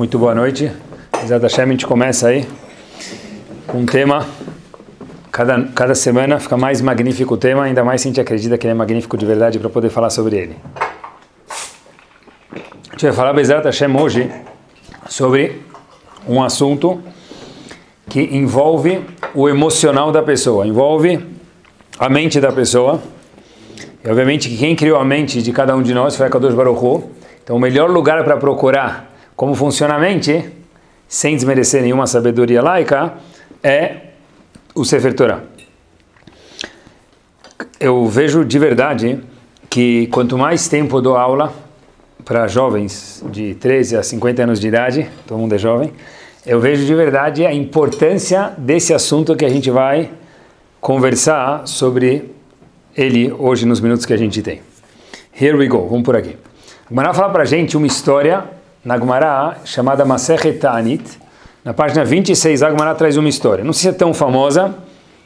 Muito boa noite. Bezerra Hashem, a gente começa aí com um tema. Cada semana fica mais magnífico o tema, ainda mais se a gente acredita que ele é magnífico de verdade para poder falar sobre ele. A gente vai falar, Bezerra Hashem, hoje sobre um assunto que envolve o emocional da pessoa, envolve a mente da pessoa. E obviamente que quem criou a mente de cada um de nós foi a Kadosh Baruch Hu. Então o melhor lugar para procurar como funciona a mente, sem desmerecer nenhuma sabedoria laica, é o Sefer Torah. Eu vejo de verdade que quanto mais tempo eu dou aula para jovens de 13 a 50 anos de idade, todo mundo é jovem, eu vejo de verdade a importância desse assunto que a gente vai conversar sobre ele hoje nos minutos que a gente tem. Here we go, vamos por aqui. A Gemara fala para a gente uma história na Gemara chamada Masechet Ta'anit. Na página 26 a Gemara traz uma história. Não sei se é tão famosa,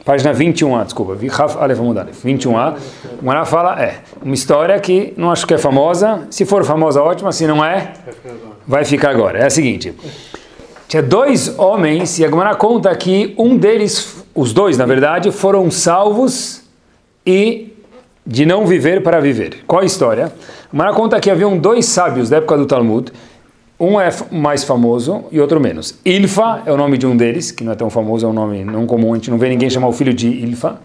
página 21a, desculpa, 21a. A Gemara fala, uma história que não acho que é famosa. Se for famosa, ótima, se não é, vai ficar agora. É a seguinte. Tinha dois homens e a Gemara conta que um deles, os dois na verdade, foram salvos e de não viver para viver. Qual a história? A Gemara conta que haviam dois sábios da época do Talmud, um é mais famoso e outro menos. Ilfa é o nome de um deles, que não é tão famoso, é um nome não comum, a gente não vê ninguém chamar o filho de Ilfa,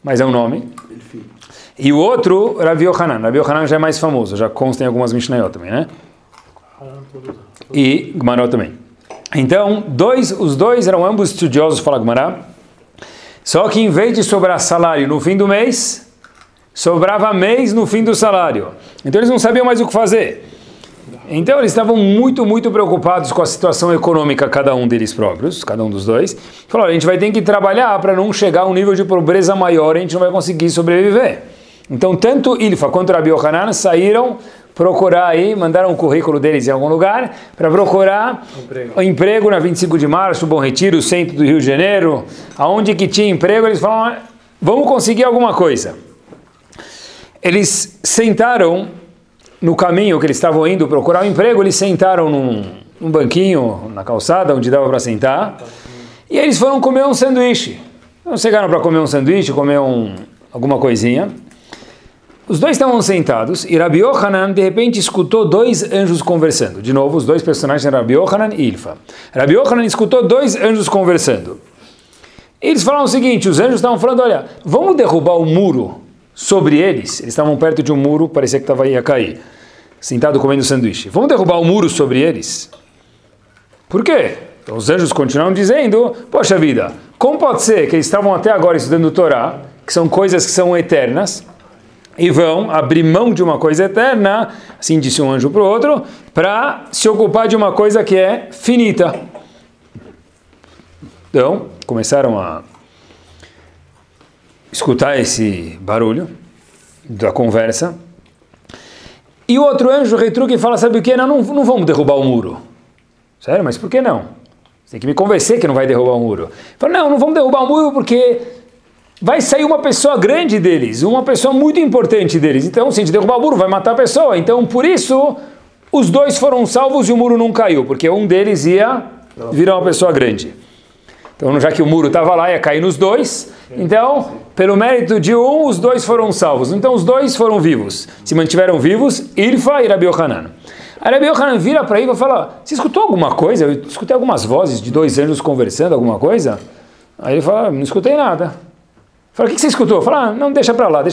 mas é um nome. E o outro, Rabi Yohanan. Rabi Yohanan já é mais famoso, já consta em algumas Mishnayot também, né? E Gemara também. Então, os dois eram ambos estudiosos, fala Gemara, só que em vez de sobrar salário no fim do mês, sobrava mês no fim do salário. Então eles não sabiam mais o que fazer. Então eles estavam muito preocupados com a situação econômica, cada um deles próprios, cada um dos dois. Falaram, a gente vai ter que trabalhar para não chegar a um nível de pobreza maior, a gente não vai conseguir sobreviver. Então tanto Ilfa quanto Rabi Yohanan saíram procurar aí, mandaram o currículo deles em algum lugar para procurar emprego na 25 de março, Bom Retiro, centro do Rio de Janeiro, aonde que tinha emprego, eles falaram, vamos conseguir alguma coisa. Eles sentaram no caminho que eles estavam indo procurar um emprego, eles sentaram num banquinho na calçada, onde dava para sentar, e eles foram comer um sanduíche. Então chegaram para comer um sanduíche, comer alguma coisinha. Os dois estavam sentados, e Rabi Yohanan, de repente, escutou dois anjos conversando. De novo, os dois personagens eram Rabi Yohanan e Ilfa. Rabi Yohanan escutou dois anjos conversando. E eles falaram o seguinte, os anjos estavam falando, olha, vamos derrubar o muro sobre eles. Eles estavam perto de um muro, parecia que ia cair, sentado comendo sanduíche. Vamos derrubar o muro sobre eles? Por quê? Então os anjos continuam dizendo, poxa vida, como pode ser que eles estavam até agora estudando Torá, que são coisas que são eternas, e vão abrir mão de uma coisa eterna, assim disse um anjo para o outro, para se ocupar de uma coisa que é finita. Então, começaram a escutar esse barulho da conversa. E o outro anjo retruca e fala, sabe o que? Não vamos derrubar o muro. Sério? Mas por que não? Você tem que me convencer que não vai derrubar o muro. Fala, não vamos derrubar o muro porque vai sair uma pessoa grande deles, uma pessoa muito importante deles. Então, se a gente derrubar o muro, vai matar a pessoa. Então, por isso, os dois foram salvos e o muro não caiu, porque um deles ia virar uma pessoa grande. Então, já que o muro estava lá, ia cair nos dois. Então, pelo mérito de um, os dois foram salvos. Então, os dois foram vivos. Se mantiveram vivos, Ilfa e Rabi Yohanan. Aí Rabi Yohanan vira para Ilfa e fala, você escutou alguma coisa? Eu escutei algumas vozes de dois anjos conversando, alguma coisa? Aí ele fala, não escutei nada. Fala, o que você escutou? Fala, não, deixa para lá.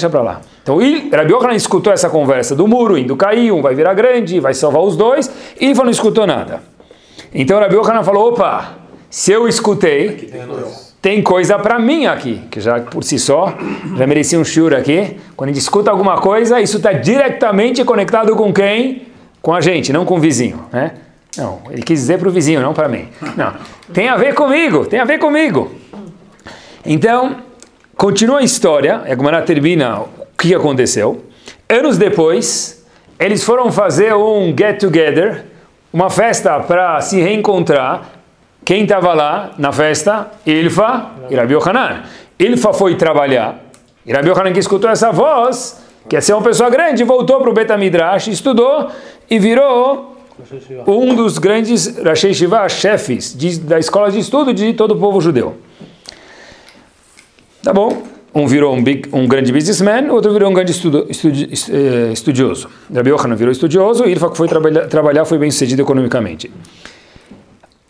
Então, Rabi Yohanan escutou essa conversa do muro, indo cair, um vai virar grande, vai salvar os dois. Ilfa não escutou nada. Então, Rabi Yohanan falou, opa, se eu escutei, tem coisa para mim aqui, que já por si só, já merecia um shiur aqui. Quando a gente escuta alguma coisa, isso está diretamente conectado com quem? Com a gente, não com o vizinho, né? Não, ele quis dizer para o vizinho, não para mim. Não, tem a ver comigo. Então, continua a história, a Gemara termina o que aconteceu. Anos depois, eles foram fazer um get-together, uma festa para se reencontrar. Quem estava lá na festa? Ilfa e Rabi Yohanan. Ilfa foi trabalhar. E Rabi Yohanan, que escutou essa voz, que ia ser uma pessoa grande, voltou para o Bet HaMidrash, estudou e virou um dos grandes Rashei Yeshiva, chefes da escola de estudo de todo o povo judeu. Tá bom? Um virou um grande businessman, o outro virou um grande estudioso. Rabbi Yochanan virou estudioso e ele foi trabalhar, foi bem sucedido economicamente.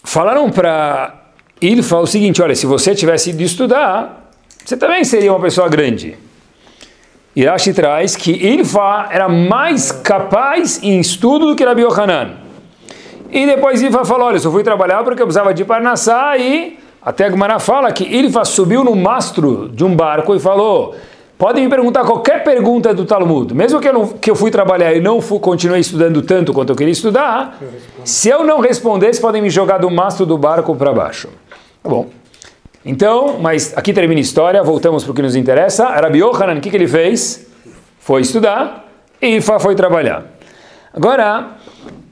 Falaram para Ilfa o seguinte, olha, se você tivesse ido estudar, você também seria uma pessoa grande. E Rashi traz que Ilfa era mais capaz em estudo do que Rabbi Yochanan. E depois Ilfa falou, olha, eu só fui trabalhar porque eu precisava de Parnassá e até a Gemara fala que Ilfa subiu no mastro de um barco e falou, podem me perguntar qualquer pergunta do Talmud, mesmo que eu fui trabalhar e não continuei estudando tanto quanto eu queria estudar, se eu não responder, vocês podem me jogar do mastro do barco para baixo. Tá bom. Então, mas aqui termina a história, voltamos para o que nos interessa. Rabbi Yochanan, o que ele fez? Foi estudar e Ilfa foi trabalhar. Agora,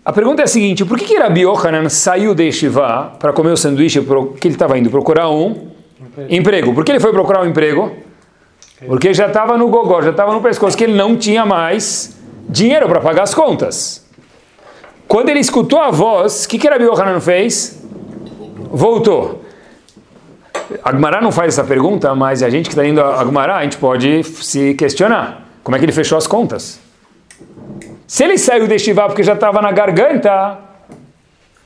a pergunta é a seguinte, por que Rabbi Yochanan saiu de Yeshiva para comer o sanduíche que ele estava indo procurar um emprego? Por que ele foi procurar um emprego? Porque já estava no gogó, já estava no pescoço, que ele não tinha mais dinheiro para pagar as contas. Quando ele escutou a voz, o que Rabbi Yochanan fez? Voltou. A Gemara não faz essa pergunta, mas a gente que está indo a Gemara, a gente pode se questionar. Como é que ele fechou as contas? Se ele saiu de Yeshiva porque já estava na garganta,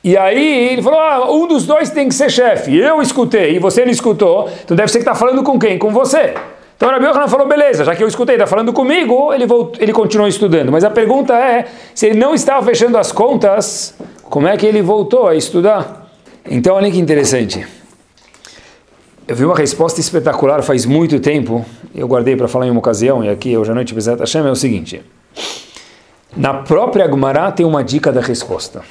e aí ele falou, um dos dois tem que ser chefe. Eu escutei e você não escutou, então deve ser que está falando com quem? Com você. Então Rabbi Yochanan falou, beleza, já que eu escutei, está falando comigo, ele continuou estudando. Mas a pergunta é, se ele não estava fechando as contas, como é que ele voltou a estudar? Então olha que interessante. Eu vi uma resposta espetacular faz muito tempo, eu guardei para falar em uma ocasião, e aqui hoje à noite, Bezerra Hashem, é o seguinte. Na própria Gemara tem uma dica da resposta.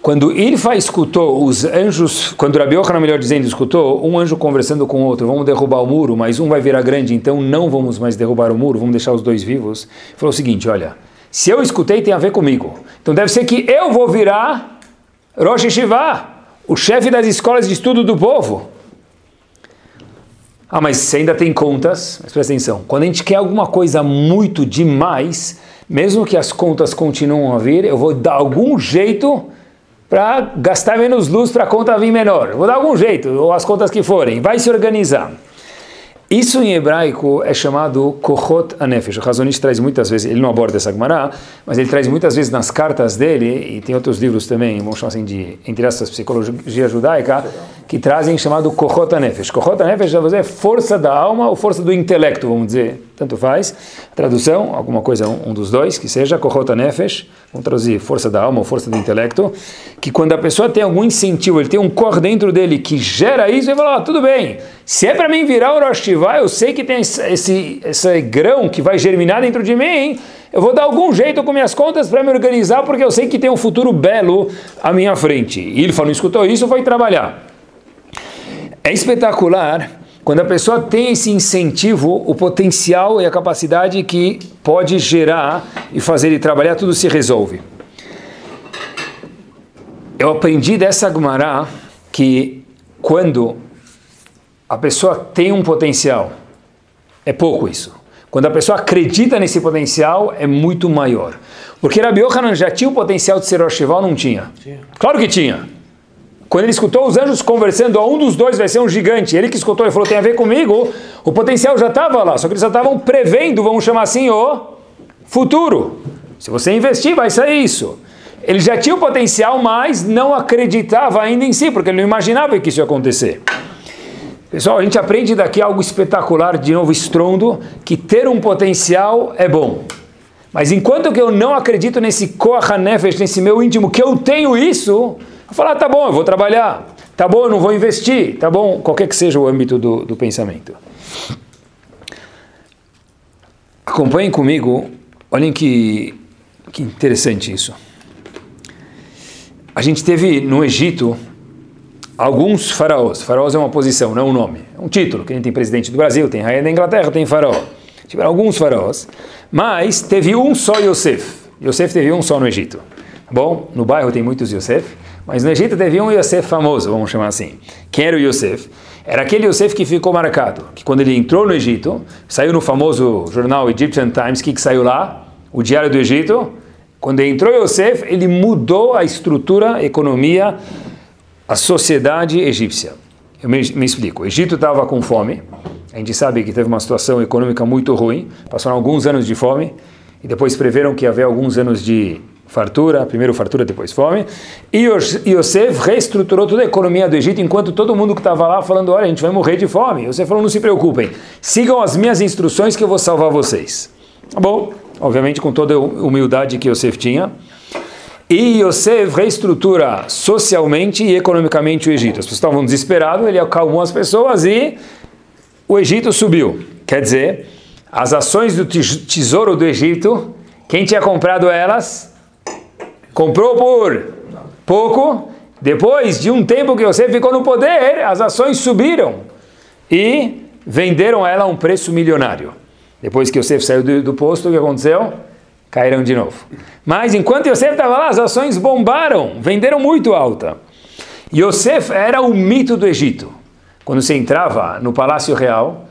Quando Ilfa escutou os anjos, quando Rabbi Yochanan, melhor dizendo, escutou um anjo conversando com o outro, vamos derrubar o muro, mas um vai virar grande, então não vamos mais derrubar o muro, vamos deixar os dois vivos. Falou o seguinte, olha, se eu escutei tem a ver comigo, então deve ser que eu vou virar Rosh Yeshiva, o chefe das escolas de estudo do povo. Mas você ainda tem contas, mas presta atenção, quando a gente quer alguma coisa muito demais, mesmo que as contas continuam a vir, eu vou dar algum jeito para gastar menos luz para a conta vir menor. Eu vou dar algum jeito, ou as contas que forem, vai se organizar. Isso em hebraico é chamado Kochot HaNefesh. O Hazon Ish traz muitas vezes, ele não aborda essa Gemara, mas ele traz muitas vezes nas cartas dele, e tem outros livros também, vamos chamar assim de, entre essas, psicologia judaica, que trazem chamado Kochot HaNefesh. Kochot HaNefesh é força da alma ou força do intelecto, vamos dizer, tanto faz. Tradução, alguma coisa, um dos dois, que seja Kochot HaNefesh, vamos traduzir força da alma ou força do intelecto, que quando a pessoa tem algum incentivo, ele tem um cor dentro dele que gera isso, ele fala, tudo bem, se é para mim virar o Rosh Yeshiva, eu sei que tem esse grão que vai germinar dentro de mim, eu vou dar algum jeito com minhas contas para me organizar, porque eu sei que tem um futuro belo à minha frente. E ele falou, não escutou isso, foi trabalhar. É espetacular quando a pessoa tem esse incentivo, o potencial e a capacidade que pode gerar e fazer ele trabalhar, tudo se resolve. Eu aprendi dessa Gemara que quando a pessoa tem um potencial, é pouco isso. Quando a pessoa acredita nesse potencial, é muito maior. Porque Rabbi Yochanan já tinha o potencial de ser Rosh Yeshiva ou não tinha? Claro que tinha. Quando ele escutou os anjos conversando, um dos dois vai ser um gigante, ele que escutou, ele falou, tem a ver comigo, o potencial já estava lá, só que eles já estavam prevendo, vamos chamar assim, o futuro. Se você investir, vai sair isso. Ele já tinha o potencial, mas não acreditava ainda em si, porque ele não imaginava que isso ia acontecer. Pessoal, a gente aprende daqui algo espetacular, de novo estrondo, que ter um potencial é bom. Mas enquanto que eu não acredito nesse Koach HaNefesh, nesse meu íntimo, que eu tenho isso, eu falo, tá bom, eu vou trabalhar, tá bom, eu não vou investir, tá bom, qualquer que seja o âmbito do pensamento. Acompanhem comigo, olhem que interessante isso. A gente teve no Egito alguns faraós. Faraós é uma posição, não um nome. É um título, que nem tem presidente do Brasil, tem rainha da Inglaterra, tem faraó. Tiveram alguns faraós, mas teve um só Yosef. Yosef teve um só no Egito. Bom, no bairro tem muitos Yosef, mas no Egito teve um Yosef famoso, vamos chamar assim. Quem era o Yosef? Era aquele Yosef que ficou marcado, que quando ele entrou no Egito, saiu no famoso jornal Egyptian Times, que saiu lá? O Diário do Egito. Quando entrou Yosef, ele mudou a estrutura, a economia, a sociedade egípcia. Eu me explico. O Egito estava com fome. A gente sabe que teve uma situação econômica muito ruim. Passaram alguns anos de fome. E depois preveram que ia haver alguns anos de fartura. Primeiro fartura, depois fome. E Yosef reestruturou toda a economia do Egito, enquanto todo mundo que estava lá falando, olha, a gente vai morrer de fome. Yosef falou, não se preocupem. Sigam as minhas instruções que eu vou salvar vocês. Tá bom? Obviamente com toda a humildade que Yosef tinha. E Yosef reestrutura socialmente e economicamente o Egito. As pessoas estavam desesperadas, ele acalmou as pessoas e o Egito subiu. Quer dizer, as ações do tesouro do Egito, quem tinha comprado elas, comprou por pouco. Depois de um tempo que Yosef ficou no poder, as ações subiram e venderam ela a um preço milionário. Depois que Yosef saiu do posto, o que aconteceu? Caíram de novo. Mas enquanto Yosef estava lá, as ações bombaram, venderam muito alta. Yosef era o mito do Egito. Quando você entrava no Palácio Real,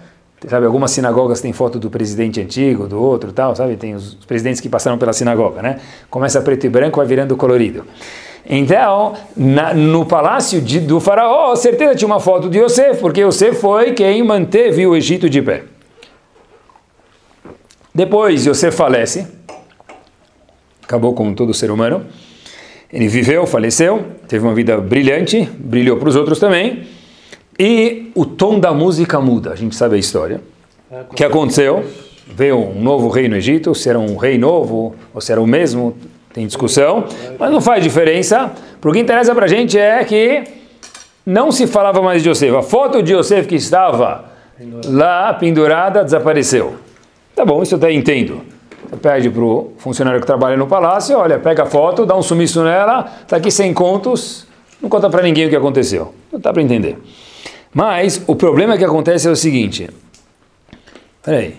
sabe, algumas sinagogas têm foto do presidente antigo, do outro, tal, sabe? Tem os presidentes que passaram pela sinagoga, né? Começa preto e branco, vai virando colorido. Então, no palácio do faraó, certeza tinha uma foto de Yosef, porque Yosef foi quem manteve o Egito de pé. Depois, Yosef falece, acabou com todo ser humano, ele viveu, faleceu, teve uma vida brilhante, brilhou para os outros também, e o tom da música muda, a gente sabe a história. O que aconteceu? Veio um novo rei no Egito, se era um rei novo, ou se era o mesmo, tem discussão, mas não faz diferença, porque o que interessa para a gente é que não se falava mais de Yosef, a foto de Yosef que estava lá pendurada desapareceu. Tá bom, isso eu até entendo. Você pede para o funcionário que trabalha no palácio, olha, pega a foto, dá um sumiço nela, está aqui 100 contos, não conta para ninguém o que aconteceu. Não dá para entender. Mas o problema que acontece é o seguinte, peraí,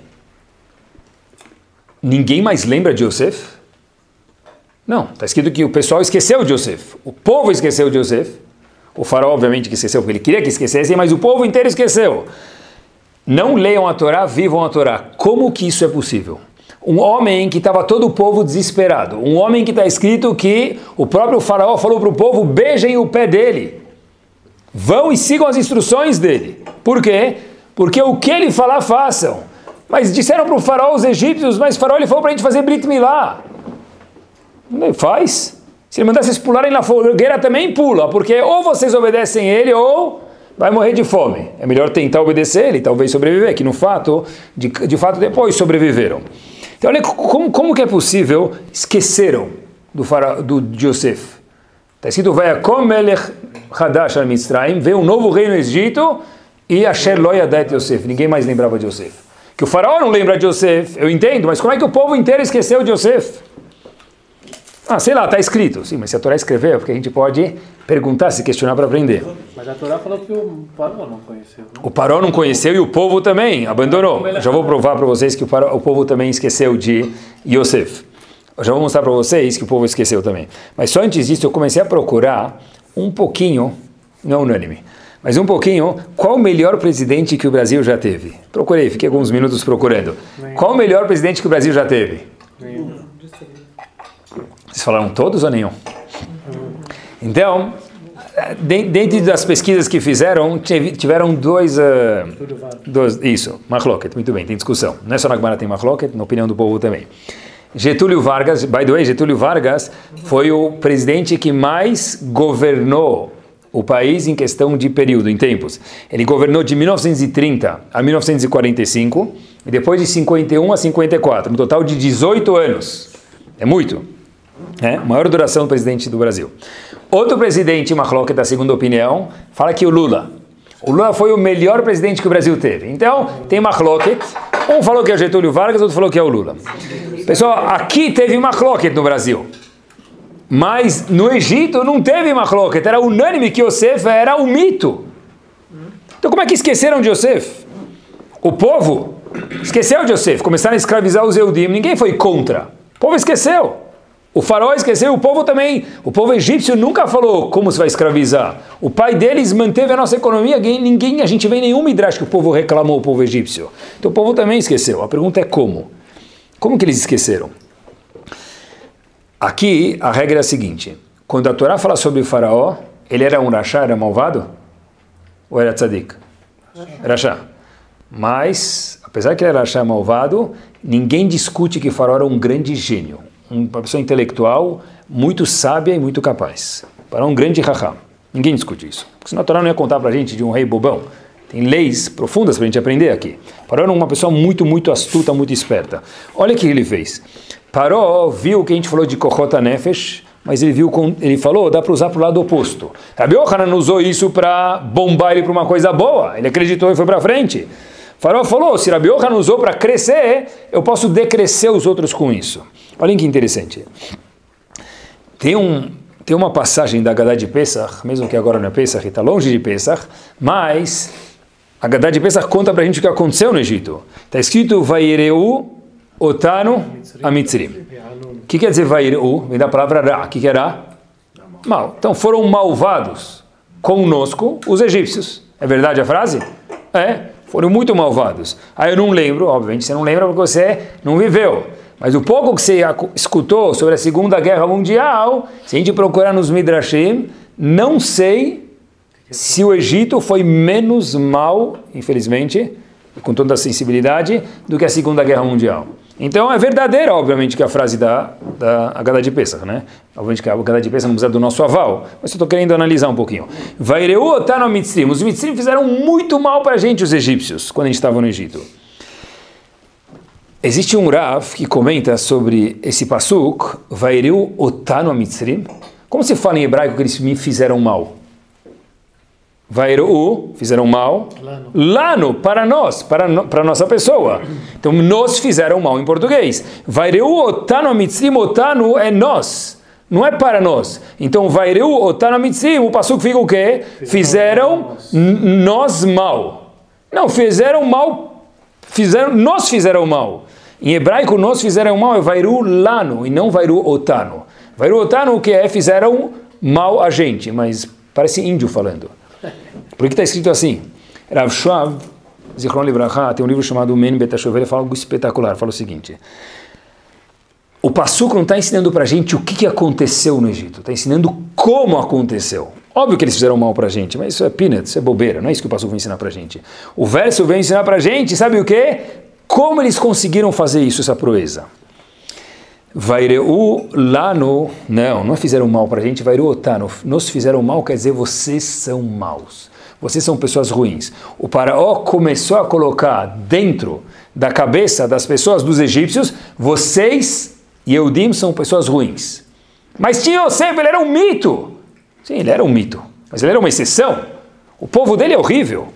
ninguém mais lembra de Yosef? Não, está escrito que o pessoal esqueceu de Yosef, o povo esqueceu de Yosef, o faraó obviamente que esqueceu, porque ele queria que esquecessem, mas o povo inteiro esqueceu. Não leiam a Torá, vivam a Torá. Como que isso é possível? Um homem que estava todo o povo desesperado. Um homem que está escrito que o próprio faraó falou para o povo, beijem o pé dele. Vão e sigam as instruções dele. Por quê? Porque o que ele falar, façam. Mas disseram para o faraó os egípcios, mas o faraó ele falou para a gente fazer Brit Milá. Faz. Se ele mandasse vocês pularem na fogueira, também pula. Porque ou vocês obedecem ele, ou vai morrer de fome. É melhor tentar obedecer ele, talvez sobreviver, que no fato, de fato depois sobreviveram. Então olha como que é possível, esqueceram de Yosef. Está escrito, Vayakom melech hadash al Mitzrayim, veio um novo rei no Egito, e Asher lo yadat Yosef, ninguém mais lembrava de Yosef. Que o faraó não lembra de Yosef, eu entendo, mas como é que o povo inteiro esqueceu de Yosef? Ah, sei lá, está escrito. Sim, mas se a Torá escreveu, porque a gente pode perguntar, se questionar para aprender. Mas a Torá falou que o Paró não conheceu. Né? O Paró não conheceu e o povo também abandonou. Já vou provar para vocês que o povo também esqueceu de Yosef. Eu já vou mostrar para vocês que o povo esqueceu também. Mas só antes disso, eu comecei a procurar um pouquinho, não unânime, mas um pouquinho, qual o melhor presidente que o Brasil já teve? Procurei, fiquei alguns minutos procurando. Qual o melhor presidente que o Brasil já teve? Vocês falaram todos ou nenhum? Então, dentro das pesquisas que fizeram, tiveram dois isso, Machloket, muito bem, tem discussão. Não é só na Gemara tem Machloket, na opinião do povo também. Getúlio Vargas, by the way, Getúlio Vargas foi o presidente que mais governou o país em questão de período, em tempos. Ele governou de 1930 a 1945 e depois de 51 a 54, um total de 18 anos. É muito. Maior duração do presidente do Brasil. Outro presidente, Machloket, da segunda opinião, fala que o Lula foi o melhor presidente que o Brasil teve. Então, tem Machloket, um falou que é o Getúlio Vargas, outro falou que é o Lula. Pessoal, aqui teve Machloket no Brasil, mas no Egito não teve Machloket, era unânime que Yosef era um mito. Então como é que esqueceram de Yosef? O povo esqueceu de Yosef, começaram a escravizar os Eudim, ninguém foi contra, o povo esqueceu. O faraó esqueceu, o povo também. O povo egípcio nunca falou como se vai escravizar. O pai deles manteve a nossa economia. A gente vê nenhum midrash que o povo reclamou, o povo egípcio. Então o povo também esqueceu. A pergunta é como? Como que eles esqueceram? Aqui a regra é a seguinte, quando a Torá fala sobre o faraó, ele era um rachá, era malvado? Ou era tzadik? Rachá. Mas, apesar que ele era rachá malvado, ninguém discute que o faraó era um grande gênio, uma pessoa intelectual, muito sábia e muito capaz. O faraó é um grande rachá. Ninguém discute isso. Porque senão a Torá não ia contar para a gente de um rei bobão. Tem leis profundas para a gente aprender aqui. Paró era uma pessoa muito, muito astuta, muito esperta. Olha o que ele fez. Paró viu o que a gente falou de Kochot HaNefesh, mas ele falou, dá para usar para o lado oposto. Rabi Yochanan usou isso para bombar ele para uma coisa boa. Ele acreditou e foi para frente. Paró falou, se Rabi Yochanan usou para crescer, eu posso decrescer os outros com isso. Olha que interessante. Tem uma passagem da Haggadah de Pesach, mesmo que agora não é Pesach, está longe de Pesach, mas a Haggadah de Pesach conta para a gente o que aconteceu no Egito. Está escrito, Vaireu otanu amitzrim. O que quer dizer Vaireu? Vem da palavra Ra. O que é Ra? Mal. Então foram malvados conosco os egípcios. É verdade a frase? Foram muito malvados. Aí eu não lembro, obviamente você não lembra porque você não viveu. Mas o pouco que você escutou sobre a Segunda Guerra Mundial, se a gente procurar nos Midrashim, não sei se o Egito foi menos mal, infelizmente, com toda a sensibilidade, do que a Segunda Guerra Mundial. Então é verdadeira, obviamente, que a frase da Haggadah de Pesach, né? Obviamente que a Haggadah de Pesach não precisa do nosso aval, mas eu estou querendo analisar um pouquinho. Vaireu otanu mitzrim. Os mitzrim fizeram muito mal para a gente, os egípcios, quando a gente estava no Egito. Existe um Rav que comenta sobre esse pasuk, Vaireu otanu mitzrim. Como se fala em hebraico que eles me fizeram mal? Vaireu, fizeram mal. Lano, para nós, para a nossa pessoa. Então, nos fizeram mal em português. Vaireu otanu mitzrim, otanu é nós. Não é para nós. Então, Vaireu otanu mitzrim, o pasuk fica o quê? Fizeram nós mal. Não, fizeram mal, nos fizeram mal. Em hebraico, nos fizeram mal é Vairu Lano, e não Vairu Otanu. Vairu Otanu, o que é? Fizeram mal a gente, mas parece índio falando. Por que está escrito assim? Rav Shmuel, Zichron Libraha, tem um livro chamado Men Betashuv, ele fala algo espetacular, fala o seguinte. O Passuco não está ensinando para a gente o que aconteceu no Egito, está ensinando como aconteceu. Óbvio que eles fizeram mal para a gente, mas isso é peanut, isso é bobeira, não é isso que o Passuco vai ensinar para a gente. O verso vem ensinar para a gente, sabe o quê? Como eles conseguiram fazer isso, essa proeza? Vaireu lano, não fizeram mal para a gente, Vaireu otanu, nos fizeram mal, quer dizer, vocês são maus, vocês são pessoas ruins. O faraó começou a colocar dentro da cabeça das pessoas, dos egípcios, vocês, Yehudim, são pessoas ruins. Mas tinha Yosef, ele era um mito. Sim, ele era um mito, mas ele era uma exceção. O povo dele é horrível.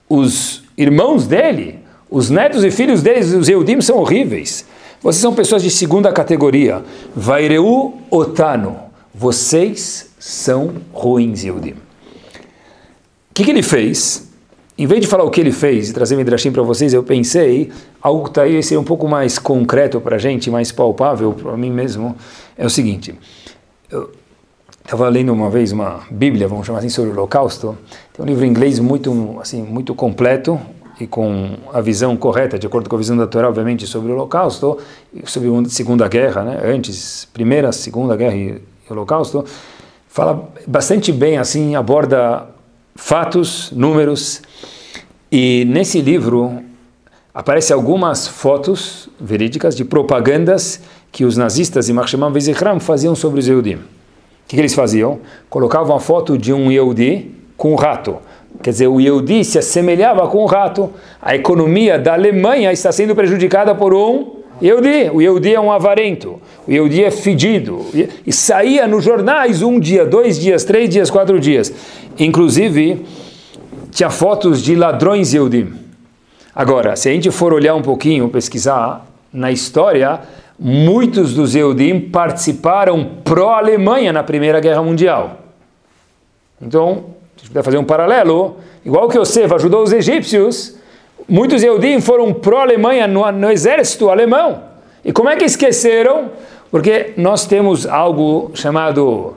Os irmãos dele, os netos e filhos deles, os Yehudim, são horríveis. Vocês são pessoas de segunda categoria. Vaireu otanu. Vocês são ruins, Yehudim. O que ele fez? Em vez de falar o que ele fez e trazer Midrashim para vocês, eu pensei, algo que está aí ser um pouco mais concreto para a gente, mais palpável para mim mesmo, é o seguinte. Eu estava lendo uma vez uma Bíblia, vamos chamar assim, sobre o Holocausto. Tem um livro em inglês muito, assim, muito completo, e com a visão correta, de acordo com a visão da Torá, obviamente, sobre o Holocausto, sobre a Segunda Guerra, né? Antes, Primeira, Segunda Guerra e Holocausto, fala bastante bem, assim, aborda fatos, números, e nesse livro aparecem algumas fotos verídicas de propagandas que os nazistas e Yimach Shemam Vezichram faziam sobre os Yehudim. O que eles faziam? Colocavam a foto de um Yehudi com um rato. Quer dizer, o Yehudi se assemelhava com o rato. A economia da Alemanha está sendo prejudicada por um Yehudi. O Yehudi é um avarento. O Yehudi é fedido. E saía nos jornais 1 dia, 2 dias, 3 dias, 4 dias. Inclusive, tinha fotos de ladrões Yehudim. Agora, se a gente for olhar um pouquinho, pesquisar na história, muitos dos Yehudim participaram pró-Alemanha na Primeira Guerra Mundial. Então, a gente puder fazer um paralelo, igual que Yosef ajudou os egípcios, muitos Yehudim foram pró-Alemanha no exército alemão. E como é que esqueceram? Porque nós temos algo chamado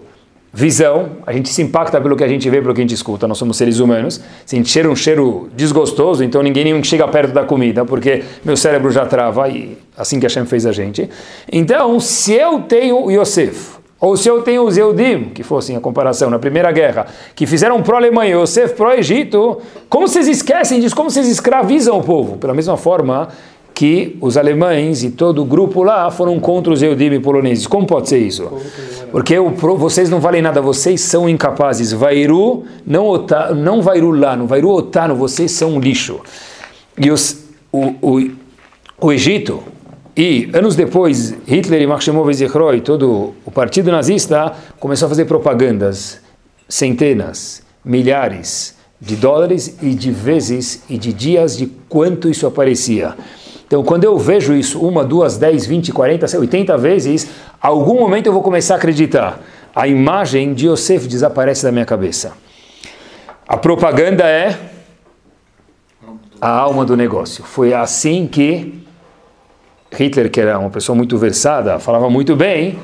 visão, a gente se impacta pelo que a gente vê, pelo que a gente escuta, nós somos seres humanos. Se a gente cheira um cheiro desgostoso, então ninguém chega perto da comida, porque meu cérebro já trava, e assim que Hashem fez a gente. Então, se eu tenho Yosef, ou se eu tenho os Yehudim, que fossem a comparação na Primeira Guerra, que fizeram pró-Alemanha, Yosef pró-Egito, como vocês esquecem disso? Como vocês escravizam o povo? Pela mesma forma que os alemães e todo o grupo lá foram contra os Yehudim e poloneses. Como pode ser isso? Porque vocês não valem nada, vocês são incapazes. Vairu, não vairu lá, não vairu otano, vocês são um lixo. E o Egito, e anos depois, Hitler e Mark Shimon Zichro e todo o partido nazista começou a fazer propagandas, centenas, milhares de dólares e de vezes e de dias de quanto isso aparecia. Então, quando eu vejo isso 1, 2, 10, 20, 40, 80 vezes, algum momento eu vou começar a acreditar. A imagem de Yosef desaparece da minha cabeça. A propaganda é a alma do negócio. Foi assim que Hitler, que era uma pessoa muito versada, falava muito bem,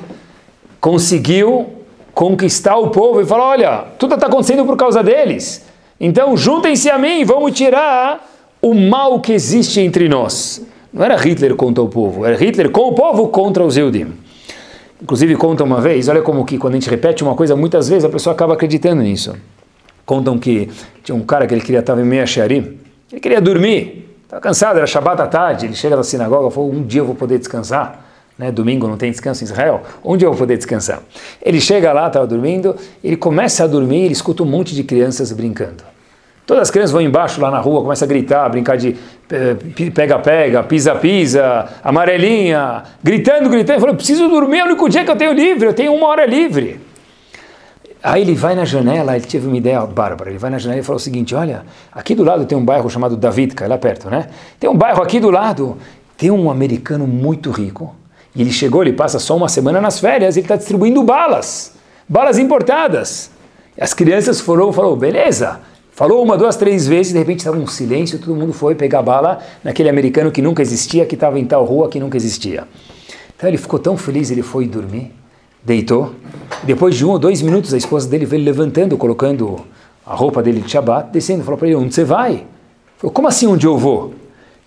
conseguiu conquistar o povo e falar, olha, tudo está acontecendo por causa deles. Então, juntem-se a mim, vamos tirar o mal que existe entre nós. Não era Hitler contra o povo, era Hitler com o povo contra os Yehudim. Inclusive, conta uma vez, olha como que quando a gente repete uma coisa, muitas vezes a pessoa acaba acreditando nisso. Contam que tinha um cara que ele queria estar em Meia Shearim, ele queria dormir, estava cansado, era Shabbat à tarde, ele chega da sinagoga e falou, um dia eu vou poder descansar, né? Domingo não tem descanso em Israel, um dia eu vou poder descansar. Ele chega lá, estava dormindo, ele começa a dormir, ele escuta um monte de crianças brincando. Todas as crianças vão embaixo lá na rua, começam a gritar, brincar de pega-pega, pisa-pisa, amarelinha, gritando. Ele falou, preciso dormir, é o único dia que eu tenho livre, eu tenho 1 hora livre. Aí ele vai na janela, ele teve uma ideia bárbara, ele vai na janela e falou o seguinte, olha, aqui do lado tem um bairro chamado Davidka, lá perto, né? Tem um bairro aqui do lado, tem um americano muito rico, e ele chegou, ele passa só uma semana nas férias, ele está distribuindo balas importadas. As crianças falou, beleza. Falou 1, 2, 3 vezes, de repente estava um silêncio, todo mundo foi pegar bala naquele americano que nunca existia, que estava em tal rua que nunca existia. Então ele ficou tão feliz, ele foi dormir, deitou. Depois de 1 ou 2 minutos, a esposa dele veio levantando, colocando a roupa dele de Shabbat, descendo, falou para ele, onde você vai? Falou, como assim onde eu vou?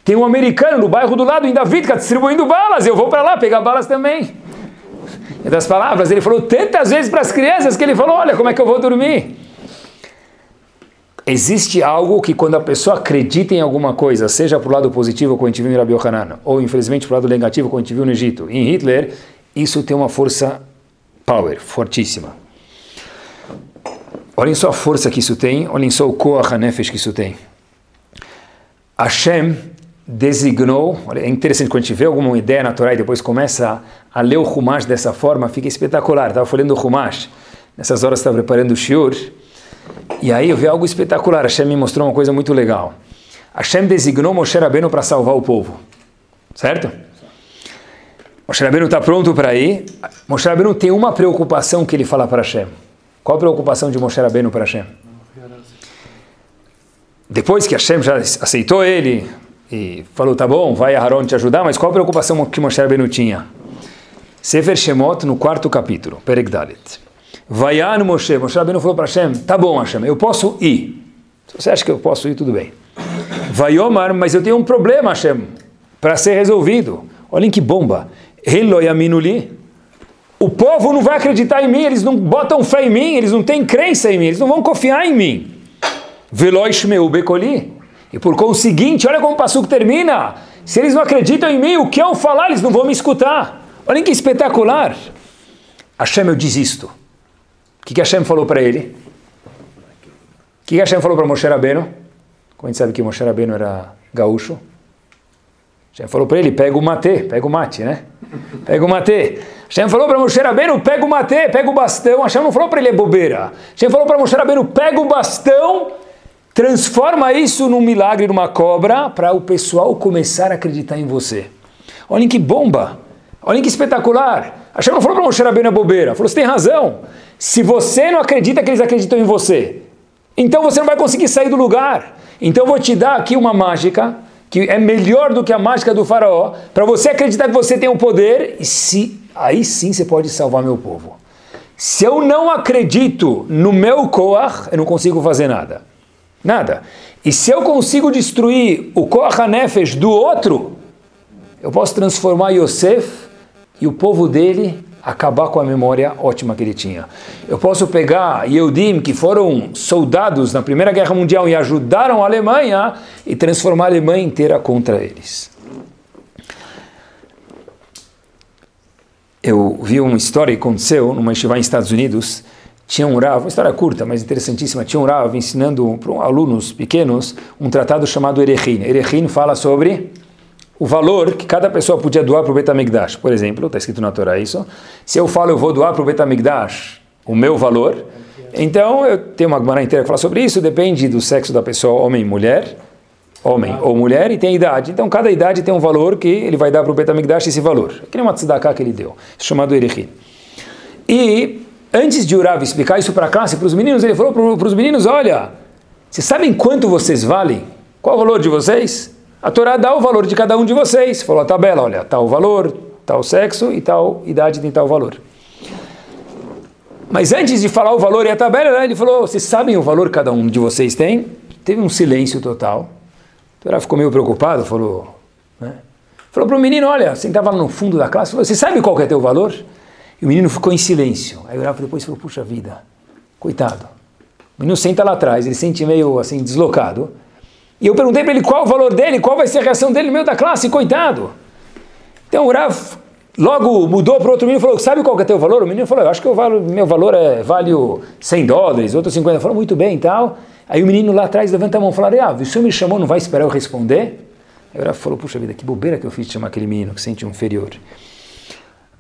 Tem um americano no bairro do lado, em Davidka, distribuindo balas, eu vou para lá pegar balas também. E das palavras, ele falou tantas vezes para as crianças que ele falou, olha como é que eu vou dormir. Existe algo que quando a pessoa acredita em alguma coisa, seja para o lado positivo, como a gente viu em Rabi Yohanan, ou infelizmente para o lado negativo, como a gente viu no Egito, em Hitler, isso tem uma força power, fortíssima. Olhem só a força que isso tem, olhem só o Koach HaNefesh que isso tem. Hashem designou, olha, é interessante, quando a gente vê alguma ideia na Torá e depois começa a ler o Humash dessa forma, fica espetacular. Estava folhando o Humash, nessas horas estava preparando o Shiur, e aí eu vi algo espetacular, Hashem me mostrou uma coisa muito legal. Hashem designou Moshe Rabbeinu para salvar o povo, certo? Moshe Rabbeinu está pronto para ir. Moshe Rabbeinu tem uma preocupação que ele fala para Hashem. Qual a preocupação de Moshe Rabbeinu para Hashem? Depois que Hashem já aceitou ele e falou, tá bom, vai Aharon te ajudar, mas qual a preocupação que Moshe Rabbeinu tinha? Sefer Shemot, no 4º capítulo, Perek Dalet. Vaianu Moshe Rabbeinu falou para Hashem, tá bom Hashem, eu posso ir. Se você acha que eu posso ir, tudo bem. Vaiomar, mas eu tenho um problema Hashem, para ser resolvido. Olhem que bomba. Eloi Aminuli. O povo não vai acreditar em mim, eles não botam fé em mim, eles não têm crença em mim, eles não vão confiar em mim. Veloi Shmeu Bekoli. E por conseguinte, olha como o passuco termina. Se eles não acreditam em mim, o que eu falar, eles não vão me escutar. Olhem que espetacular. Hashem, eu desisto. O que Hashem falou para ele? O que Hashem falou para Moshe Rabbeinu? Como a gente sabe que Moshe Rabbeinu era gaúcho. Hashem falou para ele, pega o mate, né? Pega o mate. Hashem falou para Moshe Rabbeinu, pega o mate, pega o bastão. Hashem não falou para ele, é bobeira. Hashem falou para Moshe Rabbeinu, pega o bastão, transforma isso num milagre, numa cobra, para o pessoal começar a acreditar em você. Olhem que bomba. Olhem que espetacular. Hashem não falou para Moshe Rabbeinu, é bobeira. Falou, você tem razão. Se você não acredita que eles acreditam em você, então você não vai conseguir sair do lugar. Então eu vou te dar aqui uma mágica, que é melhor do que a mágica do faraó, para você acreditar que você tem o poder, e aí sim você pode salvar meu povo. Se eu não acredito no meu koach, eu não consigo fazer nada. Nada. E se eu consigo destruir o koach hanefesh do outro, eu posso transformar Yosef e o povo dele acabar com a memória ótima que ele tinha. Eu posso pegar Yehudim, que foram soldados na Primeira Guerra Mundial e ajudaram a Alemanha, e transformar a Alemanha inteira contra eles. Eu vi uma história que aconteceu numa yeshiva nos Estados Unidos. Tinha um Rav, uma história curta, mas interessantíssima, tinha um Rav ensinando para alunos pequenos um tratado chamado Erechin. Erechin fala sobre o valor que cada pessoa podia doar para o Beit HaMikdash. Por exemplo, está escrito na Torá isso. Se eu falo, eu vou doar para o Beit HaMikdash o meu valor, então eu tenho uma Gemara inteira que fala sobre isso, depende do sexo da pessoa, homem ou mulher, e tem idade. Então cada idade tem um valor que ele vai dar para o Beit HaMikdash, esse valor. Que nem uma tzedakah que ele deu, chamado Erechin. E antes de Urav explicar isso para a classe, para os meninos, ele falou para os meninos, olha, vocês sabem quanto vocês valem? Qual o valor de vocês? A Torá dá o valor de cada um de vocês. Falou a tabela, olha, tal valor, tal sexo e tal idade tem tal valor. Mas antes de falar o valor e a tabela, ele falou, vocês sabem o valor que cada um de vocês tem? Teve um silêncio total. A Torá ficou meio preocupado, falou para o menino, olha, sentava lá no fundo da classe, falou, você sabe qual que é teu valor? E o menino ficou em silêncio. Aí o Rav depois falou, puxa vida, coitado. O menino senta lá atrás, ele sente meio assim deslocado. E eu perguntei para ele qual o valor dele, qual vai ser a reação dele no meio da classe, coitado. Então o Rav logo mudou para outro menino e falou, sabe qual que é teu valor? O menino falou, eu acho que meu valor vale $100, outro 50. Falou, muito bem e tal. Aí o menino lá atrás levanta a mão e fala, o senhor me chamou, não vai esperar eu responder? Aí o Rav falou, puxa vida, que bobeira que eu fiz de chamar aquele menino que sente um inferior.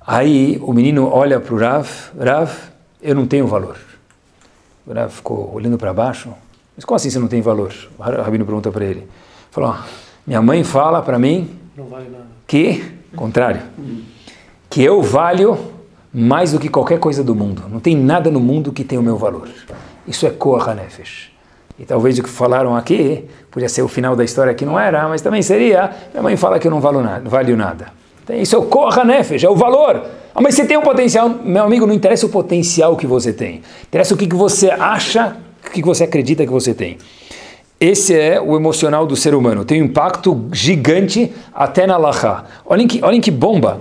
Aí o menino olha para o Rav, eu não tenho valor. O Rav ficou olhando para baixo. Mas como assim você não tem valor? O Rabino pergunta para ele. Falou, minha mãe fala para mim não vale nada. Que, contrário, que eu valho mais do que qualquer coisa do mundo. Não tem nada no mundo que tenha o meu valor. Isso é Koach HaNefesh. E talvez o que falaram aqui, podia ser o final da história que não era, mas também seria, minha mãe fala que eu não valho nada. Então, isso é o Koach HaNefesh, é o valor. Mas você tem um potencial, meu amigo, não interessa o potencial que você tem. Interessa o que você acha, o que você acredita que você tem. Esse é o emocional do ser humano. Tem um impacto gigante até na Halachá. Olhem que bomba.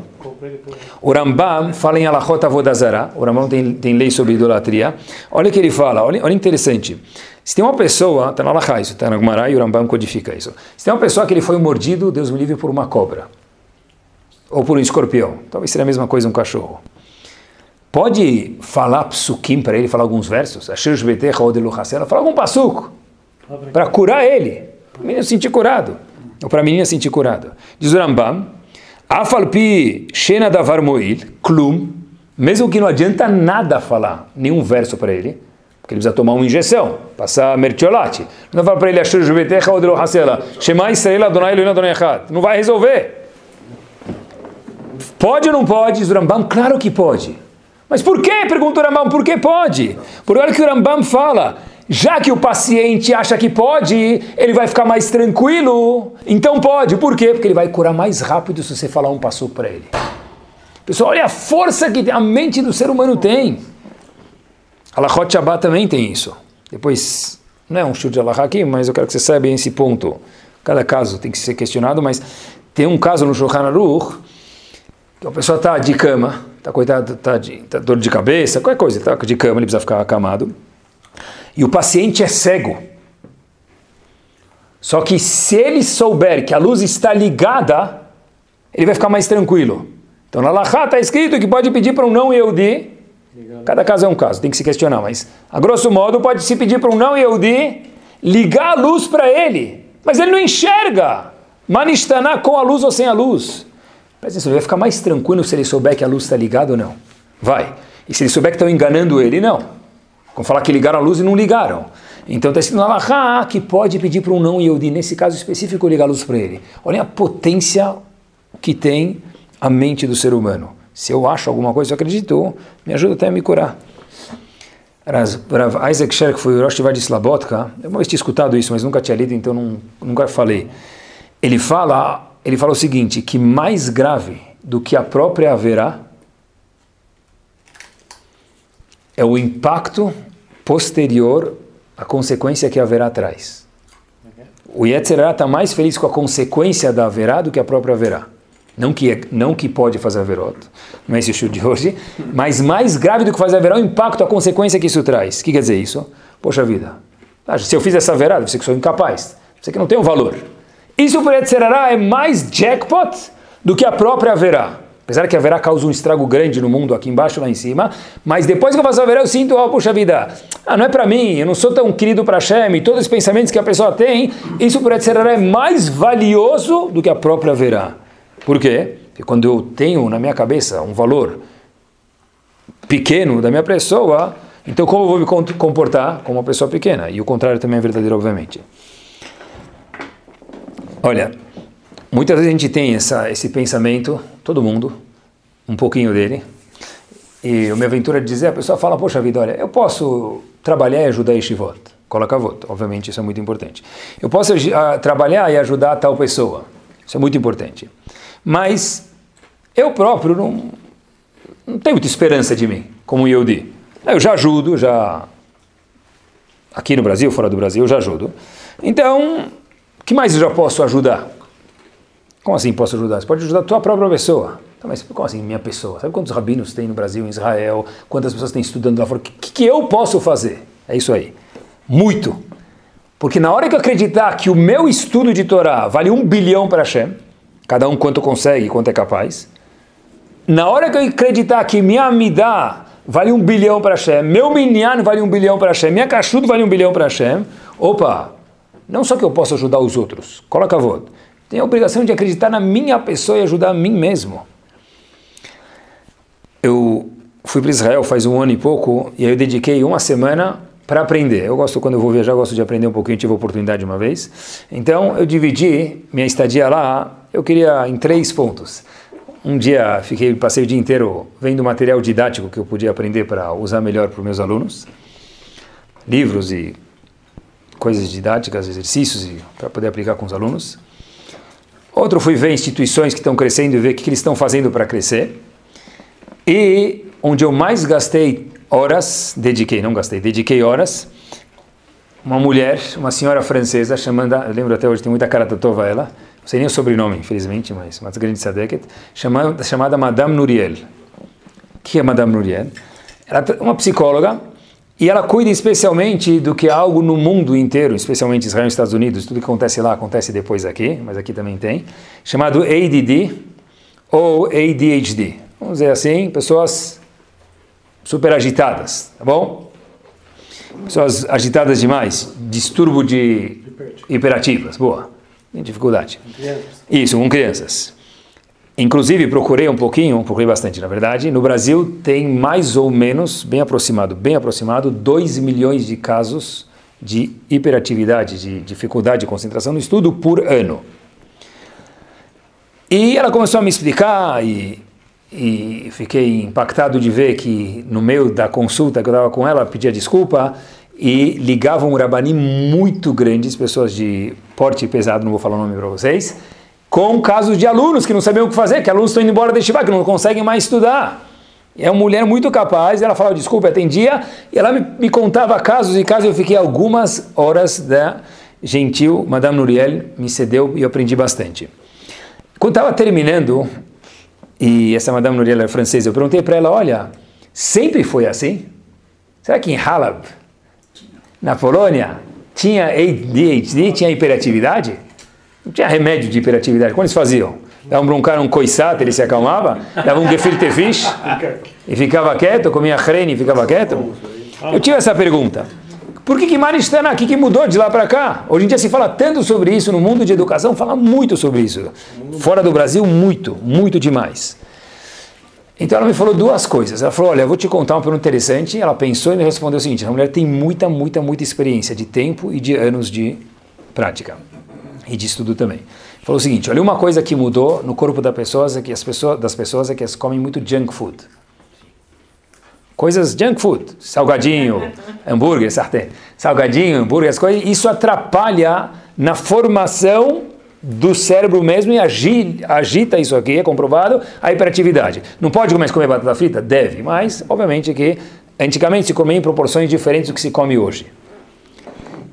O Rambam fala em Halachot Avodah Zarah. O Rambam tem lei sobre idolatria. Olha o que ele fala. Olha interessante. Se tem uma pessoa, está na Halachá isso, está na Gemara e o Rambam codifica isso. Se tem uma pessoa que ele foi mordido, Deus me livre, por uma cobra. Ou por um escorpião. Talvez seja a mesma coisa um cachorro. Pode falar psukim para ele, falar alguns versos? Falar algum passuco para curar ele, para o menino se sentir curado, ou para a menina se sentir curada. Diz o Rambam, Afalpi Shena Davar Moil, Klum, mesmo que não adianta nada falar nenhum verso para ele, porque ele precisa tomar uma injeção, passar mertiolate. Não vai para ele, Shema Israel Adonai Elohim Adonai Echad. Não vai resolver. Pode ou não pode? Diz o Rambam, claro que pode. Mas por que? Pergunta o Rambam, por que pode? Porque olha que o Rambam fala, já que o paciente acha que pode, ele vai ficar mais tranquilo, então pode. Por quê? Porque ele vai curar mais rápido se você falar um passuco para ele. Pessoal, olha a força que a mente do ser humano tem. Halachot Shabbat também tem isso. Depois, não é um show de Halachá aqui, mas eu quero que você saiba esse ponto. Cada caso tem que ser questionado, mas tem um caso no Shulchan Aruch, que a pessoa está de cama, coitado, tá dor de cabeça, qualquer coisa, está de cama, ele precisa ficar acamado. E o paciente é cego. Só que se ele souber que a luz está ligada, ele vai ficar mais tranquilo. Então na Halachá está escrito que pode pedir para um não Yehudi, cada caso é um caso, tem que se questionar, mas a grosso modo pode se pedir para um não Yehudi ligar a luz para ele, mas ele não enxerga. Manishtaná com a luz ou sem a luz. Presta atenção, ele vai ficar mais tranquilo se ele souber que a luz está ligada ou não. Vai. E se ele souber que estão enganando ele, não. Vamos falar que ligaram a luz e não ligaram. Então está escrito na Halachá que pode pedir para um não Yehudi, nesse caso específico, ligar a luz para ele. Olha a potência que tem a mente do ser humano. Se eu acho alguma coisa, eu acredito, me ajuda até a me curar. Rav Isaac Sher, que foi o Rosh Yeshiva de Slabotka, eu tinha escutado isso, mas nunca tinha lido, então nunca falei. Ele fala o seguinte, que mais grave do que a própria haverá é o impacto posterior à consequência que a Averá traz. O Yetzer Hara está mais feliz com a consequência da Averá do que a própria Averá. Não que pode fazer Averot, não é esse o show de hoje, mas mais grave do que fazer Averá é o impacto, a consequência que isso traz. O que quer dizer isso? Poxa vida, se eu fiz essa Averá, você que sou incapaz, você que não tem um valor. Isso para Yetzer Hara é mais jackpot do que a própria Averá. Apesar que a Averá causa um estrago grande no mundo, aqui embaixo, lá em cima, mas depois que eu faço a Averá, eu sinto, poxa vida, não é para mim, eu não sou tão querido para Hashem, e todos os pensamentos que a pessoa tem, isso para Yetzer Hara é mais valioso do que a própria Averá. Por quê? Porque quando eu tenho na minha cabeça um valor pequeno da minha pessoa, então como eu vou me comportar como uma pessoa pequena? E o contrário também é verdadeiro, obviamente. Olha, muitas vezes a gente tem esse pensamento, todo mundo, um pouquinho dele, e a minha aventura é dizer, a pessoa fala, poxa vida, olha, eu posso trabalhar e ajudar a Yeshivot, Kolakavot, obviamente isso é muito importante. Eu posso trabalhar e ajudar a tal pessoa, isso é muito importante. Mas eu próprio não tenho muita esperança de mim, como um Yehudi. Eu já ajudo, aqui no Brasil, fora do Brasil, eu já ajudo. Então, o que mais eu já posso ajudar? Como assim posso ajudar? Você pode ajudar a tua própria pessoa. Então, mas como assim minha pessoa? Sabe quantos rabinos tem no Brasil, em Israel? Quantas pessoas têm estudando lá fora? O que eu posso fazer? É isso aí. Muito. Porque na hora que eu acreditar que o meu estudo de Torá vale 1 bilhão para Hashem, cada um quanto consegue, quanto é capaz. Na hora que eu acreditar que minha Amidah vale 1 bilhão para Hashem, meu Minyan vale 1 bilhão para Hashem, minha Kashrut vale 1 bilhão para Hashem, opa, não só que eu posso ajudar os outros, coloca a voz, tenho a obrigação de acreditar na minha pessoa e ajudar a mim mesmo. Eu fui para Israel faz 1 ano e pouco, e aí eu dediquei 1 semana para aprender. Eu gosto, quando eu vou viajar, eu gosto de aprender um pouquinho, tive a oportunidade uma vez. Então, eu dividi minha estadia lá, eu queria em 3 pontos. Um dia, passei o dia inteiro vendo material didático que eu podia aprender para usar melhor para os meus alunos. Livros e coisas didáticas, exercícios, para poder aplicar com os alunos. Outro, fui ver instituições que estão crescendo e ver o que eles estão fazendo para crescer. E onde eu mais gastei horas, dediquei horas, uma mulher, uma senhora francesa, eu lembro até hoje, tem muita cara tova ela, não sei nem o sobrenome, infelizmente, mas uma grande sadeket, chamada Madame Nouriel. O que é Madame Nouriel? Ela é uma psicóloga, e ela cuida especialmente do que é algo no mundo inteiro, especialmente Israel e Estados Unidos, tudo que acontece lá, acontece depois aqui, mas aqui também tem, chamado ADD ou ADHD. Vamos dizer assim, pessoas super agitadas, tá bom? Pessoas agitadas demais, distúrbio de hiperativas, boa, tem dificuldade. Isso, com crianças. Inclusive, procurei bastante, na verdade, no Brasil tem mais ou menos, bem aproximado, 2 milhões de casos de hiperatividade, de dificuldade de concentração no estudo por ano. E ela começou a me explicar e fiquei impactado de ver que no meio da consulta que eu estava com ela, pedia desculpa e ligavam um rabanim muito grandes, pessoas de porte pesado, não vou falar o nome para vocês, com casos de alunos que não sabiam o que fazer, que alunos estão indo embora de Yeshiva, que não conseguem mais estudar. E é uma mulher muito capaz, ela falava desculpa, atendia, e ela me contava casos e casos, eu fiquei algumas horas da gentil Madame Nouriel, me cedeu e eu aprendi bastante. Quando estava terminando, e essa Madame Nouriel era francesa, eu perguntei para ela, olha, sempre foi assim? Será que em Halab, na Polônia, tinha ADHD, tinha hiperatividade? Não tinha remédio de hiperatividade. Como eles faziam? Davam para um cara um coisat, ele se acalmava, davam um gefilte fish e ficava quieto, comia hrene e ficava quieto. Eu tive essa pergunta. Por que Maristana, o que mudou de lá para cá? Hoje em dia se fala tanto sobre isso, no mundo de educação fala muito sobre isso. Fora do Brasil, muito demais. Então ela me falou 2 coisas. Ela falou, olha, eu vou te contar uma pergunta interessante. Ela pensou e me respondeu o seguinte, a mulher tem muita experiência de tempo e de anos de prática. E de estudo também. Falou o seguinte, olha, uma coisa que mudou no corpo das pessoas é que elas comem muito junk food. Coisas junk food, salgadinho, hambúrguer, salgadinho, hambúrguer, as coisas, isso atrapalha na formação do cérebro mesmo e agita isso aqui, é comprovado, a hiperatividade. Não pode mais comer batata frita? Deve, mas obviamente que antigamente se comia em proporções diferentes do que se come hoje.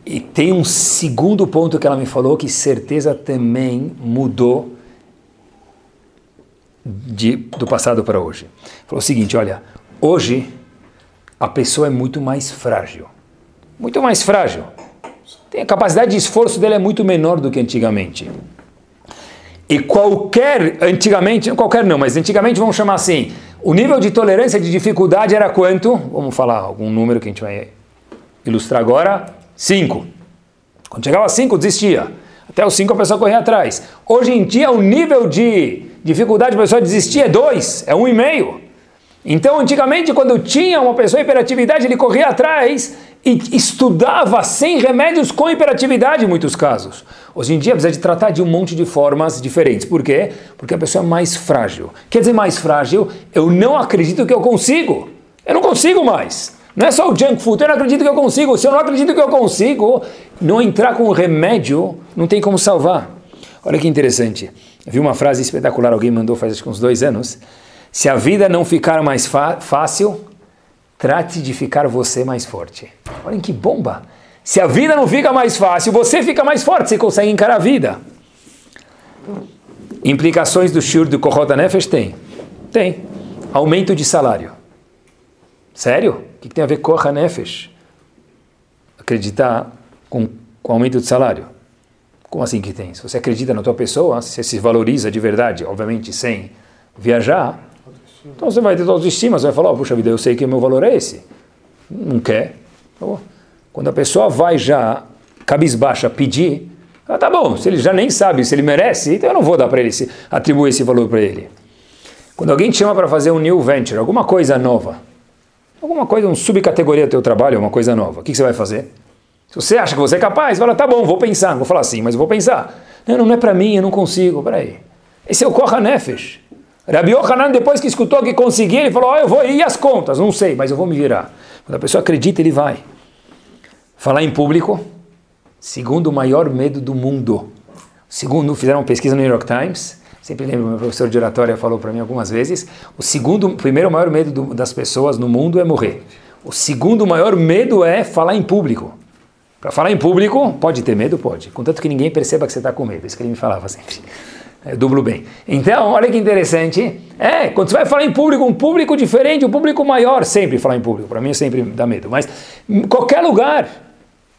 E tem um segundo ponto que ela me falou que certeza também mudou do passado para hoje. Falou o seguinte, olha, hoje a pessoa é muito mais frágil. Muito mais frágil. A capacidade de esforço dele é muito menor do que antigamente. E antigamente vamos chamar assim, o nível de tolerância de dificuldade era quanto? Vamos falar algum número que a gente vai ilustrar agora. 5. Quando chegava a 5, desistia. Até os 5 a pessoa corria atrás. Hoje em dia, o nível de dificuldade da pessoa desistir é 2, é 1,5. Então, antigamente, quando tinha uma pessoa com hiperatividade, ele corria atrás e estudava sem remédios com hiperatividade em muitos casos. Hoje em dia, precisa de tratar de um monte de formas diferentes. Por quê? Porque a pessoa é mais frágil. Quer dizer, mais frágil, eu não acredito que eu consigo. Eu não consigo mais. Não é só o junk food, eu não acredito que eu consigo. Se eu não acredito que eu consigo, não entrar com remédio, não tem como salvar. Olha que interessante. Eu vi uma frase espetacular, alguém mandou faz acho que uns 2 anos. Se a vida não ficar mais fácil, trate de ficar você mais forte. Olhem que bomba. Se a vida não fica mais fácil, você fica mais forte, você consegue encarar a vida. Implicações do shur do Kohot HaNefesh tem? Tem. Aumento de salário. Sério? O que tem a ver com Kohot HaNefesh? Acreditar com aumento de salário? Como assim que tem? Se você acredita na tua pessoa, se você se valoriza de verdade, obviamente sem viajar, então você vai ter autoestima, você vai falar, puxa vida, eu sei que o meu valor é esse. Não quer. Quando a pessoa vai já cabisbaixa pedir, tá bom, se ele já nem sabe se ele merece, então eu não vou dar para ele, atribuir esse valor para ele. Quando alguém te chama para fazer um new venture, alguma coisa nova, alguma coisa, uma subcategoria do teu trabalho, uma coisa nova, o que você vai fazer? Se você acha que você é capaz, fala, tá bom, vou pensar, não vou falar assim, mas eu vou pensar. Não é para mim, eu não consigo, peraí. Esse é o Kohot HaNefesh. Rabi Yochanan, depois que escutou que conseguia, ele falou, eu vou ir as contas, não sei, mas eu vou me virar. Quando a pessoa acredita, ele vai. Falar em público, segundo maior medo do mundo. Segundo, fizeram uma pesquisa no New York Times, sempre lembro, meu professor de oratória falou para mim algumas vezes, o primeiro maior medo das pessoas no mundo é morrer. O segundo maior medo é falar em público. Para falar em público, pode ter medo? Pode. Contanto que ninguém perceba que você está com medo. Isso que ele me falava sempre. Eu dublo bem. Então, olha que interessante. Quando você vai falar em público, um público diferente, um público maior, sempre falar em público. Para mim sempre dá medo. Mas em qualquer lugar,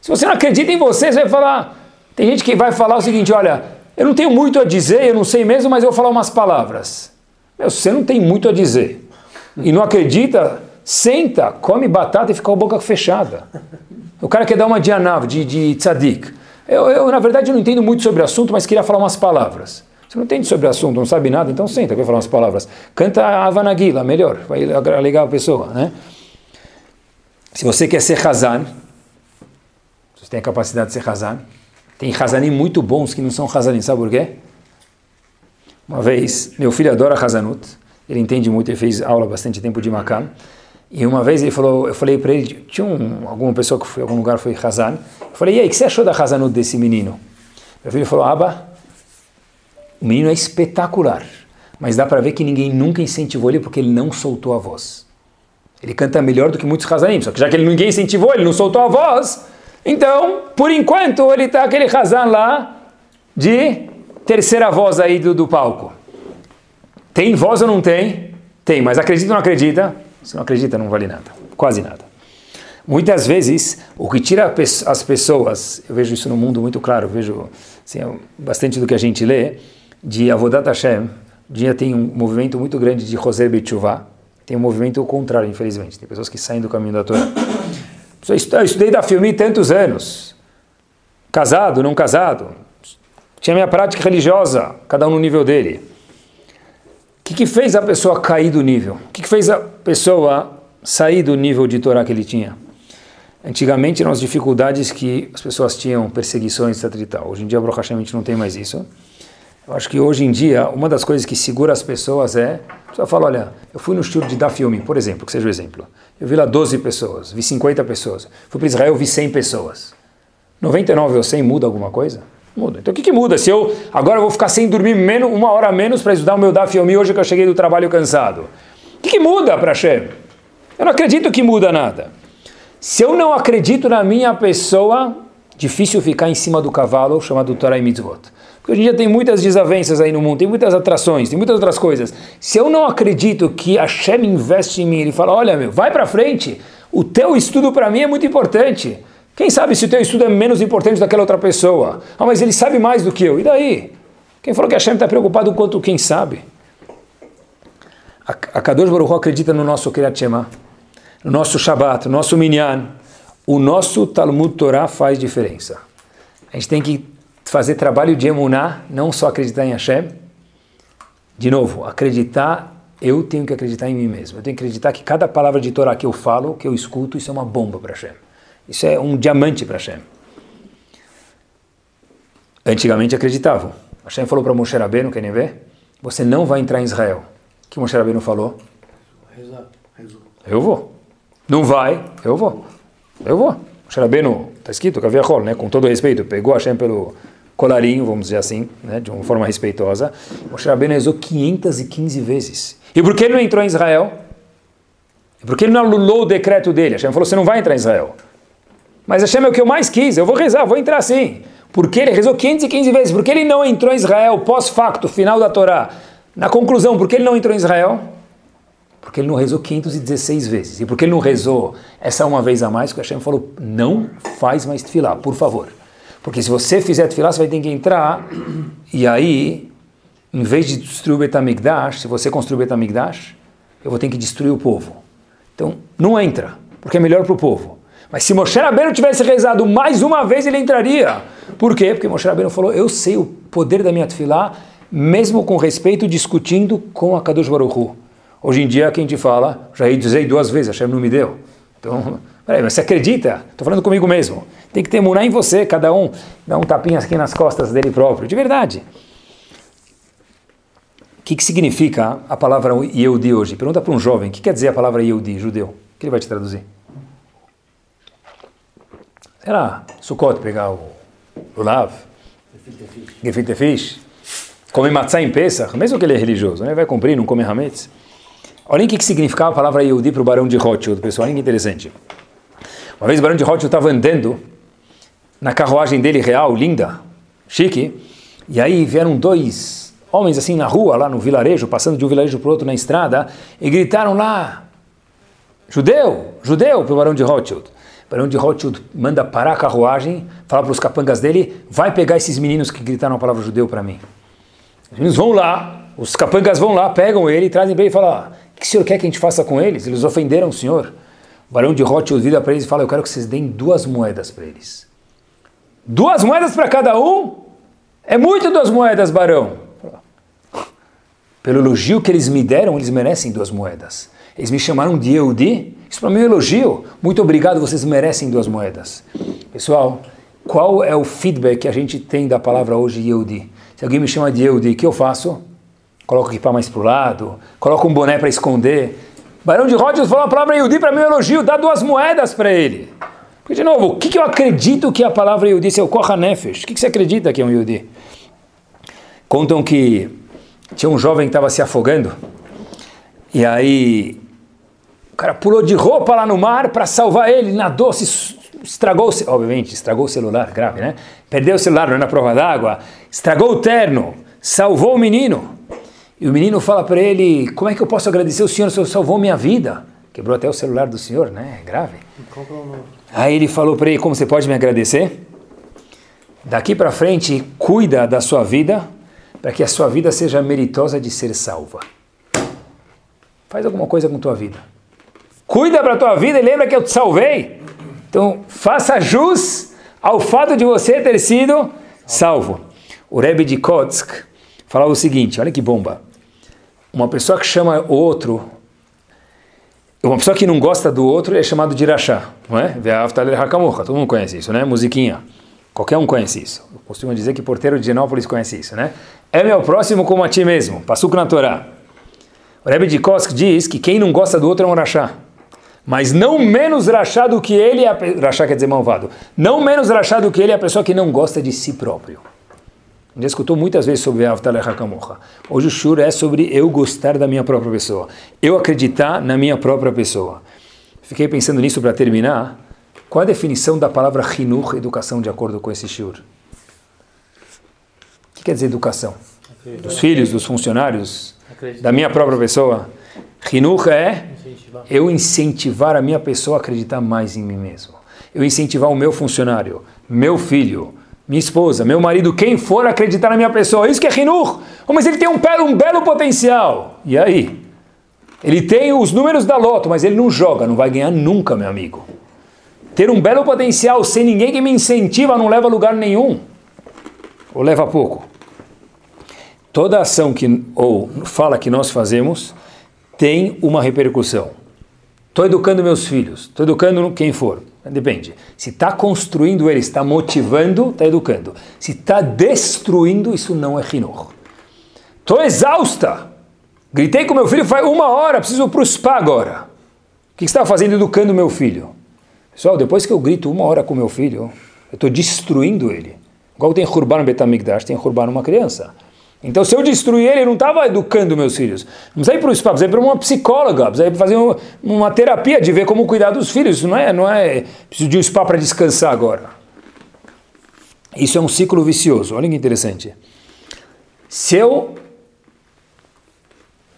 se você não acredita em você, você vai falar. Tem gente que vai falar o seguinte, olha, eu não tenho muito a dizer, eu não sei mesmo, mas eu vou falar umas palavras. Você não tem muito a dizer. E não acredita, senta, come batata e fica com a boca fechada. O cara quer dar uma dianav, de tzadik. Eu, na verdade, não entendo muito sobre o assunto, mas queria falar umas palavras. Você não entende sobre o assunto, não sabe nada, então senta, vai falar umas palavras. Canta a Havanagila, melhor, vai alegar a pessoa, né? Se você quer ser Hazan, se você tem a capacidade de ser Hazan, tem Hazanim muito bons que não são Hazanim, sabe por quê? Uma vez, meu filho adora Hazanut, ele entende muito, ele fez aula há bastante tempo de Makam, e uma vez ele falou, eu falei para ele, tinha alguma pessoa que foi em algum lugar foi Hazan, eu falei, e aí, o que você achou da Hazanut desse menino? Meu filho falou, Abba, o menino é espetacular, mas dá para ver que ninguém nunca incentivou ele porque ele não soltou a voz. Ele canta melhor do que muitos Hazanim, só que já que ninguém incentivou, ele não soltou a voz, então, por enquanto, ele está aquele Hazan lá de terceira voz aí do palco. Tem voz ou não tem? Tem, mas acredita ou não acredita? Se não acredita, não vale nada, quase nada. Muitas vezes, o que tira as pessoas, eu vejo isso no mundo muito claro, eu vejo assim, bastante do que a gente lê, de Avodat Hashem, dia tem um movimento muito grande de Choser B'Teshuvah, tem um movimento contrário, infelizmente, tem pessoas que saem do caminho da Torá. Eu estudei da Filmi tantos anos, casado, não casado, tinha minha prática religiosa, cada um no nível dele. O que fez a pessoa cair do nível? O que fez a pessoa sair do nível de Torá que ele tinha? Antigamente eram as dificuldades que as pessoas tinham, perseguições, etc. E tal. Hoje em dia, Baruch Hashem, a gente não tem mais isso. Eu acho que hoje em dia, uma das coisas que segura as pessoas é... A pessoa fala, olha, eu fui no estudo de Dafyomi, por exemplo, que seja o exemplo. Eu vi lá 12 pessoas, vi 50 pessoas. Fui para Israel, vi 100 pessoas. 99 ou 100 muda alguma coisa? Muda. Então o que muda? Se eu agora eu vou ficar sem dormir uma hora a menos para estudar o meu Dafyomi hoje que eu cheguei do trabalho cansado. O que muda para Hashem? Eu não acredito que muda nada. Se eu não acredito na minha pessoa, difícil ficar em cima do cavalo chamado Torah e Mitzvot. Porque hoje em dia tem muitas desavenças aí no mundo, tem muitas atrações, tem muitas outras coisas. Se eu não acredito que Hashem investe em mim, ele fala, olha meu, vai para frente, o teu estudo para mim é muito importante. Quem sabe se o teu estudo é menos importante daquela outra pessoa? Ah, mas ele sabe mais do que eu. E daí? Quem falou que Hashem está preocupado quanto quem sabe? A Kadosh Baruch Hu acredita no nosso Kriyat Shema, no nosso Shabbat, no nosso Minyan. O nosso Talmud Torah faz diferença. A gente tem que fazer trabalho de emuná, não só acreditar em Hashem. De novo, acreditar, eu tenho que acreditar em mim mesmo. Eu tenho que acreditar que cada palavra de Torah que eu falo, que eu escuto, isso é uma bomba para Hashem. Isso é um diamante para Hashem. Antigamente acreditavam. Hashem falou para Moshe Rabbeinu, querem ver? Você não vai entrar em Israel. O que Moshe Rabbeinu falou? Eu vou. Não vai, eu vou. Eu vou. Moshe Rabbeinu, está escrito, Kaviachol, né? Com todo respeito, pegou Hashem pelo colarinho, vamos dizer assim, né? De uma forma respeitosa. Moshe Rabbeinu rezou 515 vezes. E por que ele não entrou em Israel? E por que ele não anulou o decreto dele? Hashem falou, você não vai entrar em Israel. Mas Hashem é o que eu mais quis, eu vou rezar, vou entrar sim. Porque ele rezou 515 vezes. Por que ele não entrou em Israel pós-facto, final da Torá? Na conclusão, por que ele não entrou em Israel? Porque ele não rezou 516 vezes. E por que ele não rezou essa uma vez a mais? Porque Hashem falou, não faz mais tefilá, por favor. Porque se você fizer tefilá, você vai ter que entrar. E aí, em vez de destruir o Bet HaMikdash, se você construir o Bet HaMikdash, eu vou ter que destruir o povo. Então, não entra, porque é melhor para o povo. Mas se Moshe Rabbeinu tivesse rezado mais uma vez, ele entraria. Por quê? Porque Moshe Rabbeinu falou, eu sei o poder da minha tefilá, mesmo com respeito, discutindo com a Kadosh Baruch Hu. Hoje em dia, quem te fala, já rezei 2 vezes, Hashem não me deu. Então, peraí, mas você acredita? Estou falando comigo mesmo. Tem que ter emuná em você, cada um dá um tapinha aqui nas costas dele próprio, de verdade. O que significa a palavra Yehudi hoje? Pergunta para um jovem, o que quer dizer a palavra Yehudi, judeu? O que ele vai te traduzir? Sei lá, Sukkot, pegar o Lulav, Gefilte Fish, comer matzah em Pesach, mesmo que ele é religioso, né? Vai cumprir, não come hametz. Olha o que significava a palavra Yehudi para o Barão de Rothschild, pessoal, olha que interessante. Uma vez o Barão de Rothschild estava andando na carruagem dele real, linda, chique, e aí vieram 2 homens assim na rua, lá no vilarejo, passando de um vilarejo para o outro na estrada, e gritaram lá, judeu, judeu, para o Barão de Rothschild. O Barão de Rothschild manda parar a carruagem, fala para os capangas dele, vai pegar esses meninos que gritaram a palavra judeu para mim. Os meninos vão lá, os capangas vão lá, pegam ele, trazem para ele e falam, o que o senhor quer que a gente faça com eles? Eles ofenderam o senhor. O Barão de Rothschild vira para eles e fala, eu quero que vocês deem 2 moedas para eles. 2 moedas para cada um? É muito 2 moedas, Barão. Pelo elogio que eles me deram, eles merecem 2 moedas. Eles me chamaram de Yehudi, isso para mim é um elogio. Muito obrigado, vocês merecem 2 moedas. Pessoal, qual é o feedback que a gente tem da palavra hoje Yehudi? Se alguém me chama de Yehudi, o que eu faço? Coloco o kippah mais para o lado, coloco um boné para esconder. Barão de Rothschild falou a palavra Yehudi para mim é um elogio, dá 2 moedas para ele. Porque, de novo, o que eu acredito que a palavra Yehudi é o Koch HaNefesh? O que você acredita que é um Yehudi? Contam que tinha um jovem que estava se afogando, e aí o cara pulou de roupa lá no mar para salvar ele, nadou, estragou, obviamente, estragou o celular, grave, né? Perdeu o celular na prova d'água, estragou o terno, salvou o menino. E o menino fala para ele, como é que eu posso agradecer o senhor, o senhor salvou minha vida? Quebrou até o celular do senhor, né? Grave. Aí ele falou para ele, como você pode me agradecer? Daqui para frente, cuida da sua vida, para que a sua vida seja meritosa de ser salva. Faz alguma coisa com a tua vida. Cuida para a tua vida e lembra que eu te salvei. Então, faça jus ao fato de você ter sido salvo. O Rebbe de Kotsk falava o seguinte, olha que bomba. Uma pessoa que chama o outro, uma pessoa que não gosta do outro é chamado de Irachá, não é? Todo mundo conhece isso, né? Musiquinha. Qualquer um conhece isso. Eu costumo dizer que porteiro de Genópolis conhece isso, né? É meu próximo como a ti mesmo. Passuco na Torá. O Rebbe de Kotsk diz que quem não gosta do outro é um Rachá. Mas não menos rachá do que ele é rachá quer dizer malvado. Não menos rachá do que ele é a pessoa que não gosta de si próprio. A gente escutou muitas vezes sobre Avtaleh HaKamocha. Hoje o shur é sobre eu gostar da minha própria pessoa. Eu acreditar na minha própria pessoa. Fiquei pensando nisso para terminar. Qual a definição da palavra Hinuch, educação, de acordo com esse shiur? O que quer dizer educação? Dos filhos, dos funcionários, da minha própria pessoa? Hinuch é eu incentivar a minha pessoa a acreditar mais em mim mesmo. Eu incentivar o meu funcionário, meu filho, minha esposa, meu marido, quem for acreditar na minha pessoa. Isso que é Hinuch. Oh, mas ele tem um belo potencial. E aí? Ele tem os números da loto, mas ele não joga, não vai ganhar nunca, meu amigo. Ter um belo potencial sem ninguém que me incentiva não leva a lugar nenhum. Ou leva a pouco. Toda ação ou fala que nós fazemos tem uma repercussão. Estou educando meus filhos, estou educando quem for. Depende. Se está construindo eles, está motivando, está educando. Se está destruindo, isso não é Hinuch. Estou exausta. Gritei com meu filho faz 1 hora, preciso ir para o spa agora. O que você está fazendo educando meu filho? Pessoal, depois que eu grito 1 hora com meu filho, eu estou destruindo ele. Igual tem Hurban Betamigdash, tem Hurban uma criança. Então, se eu destruir ele, eu não estava educando meus filhos. Não precisa ir para o spa, precisa ir para uma psicóloga, precisa ir fazer uma terapia de ver como cuidar dos filhos. Isso não é preciso de um spa para descansar agora. Isso é um ciclo vicioso. Olha que interessante. Se eu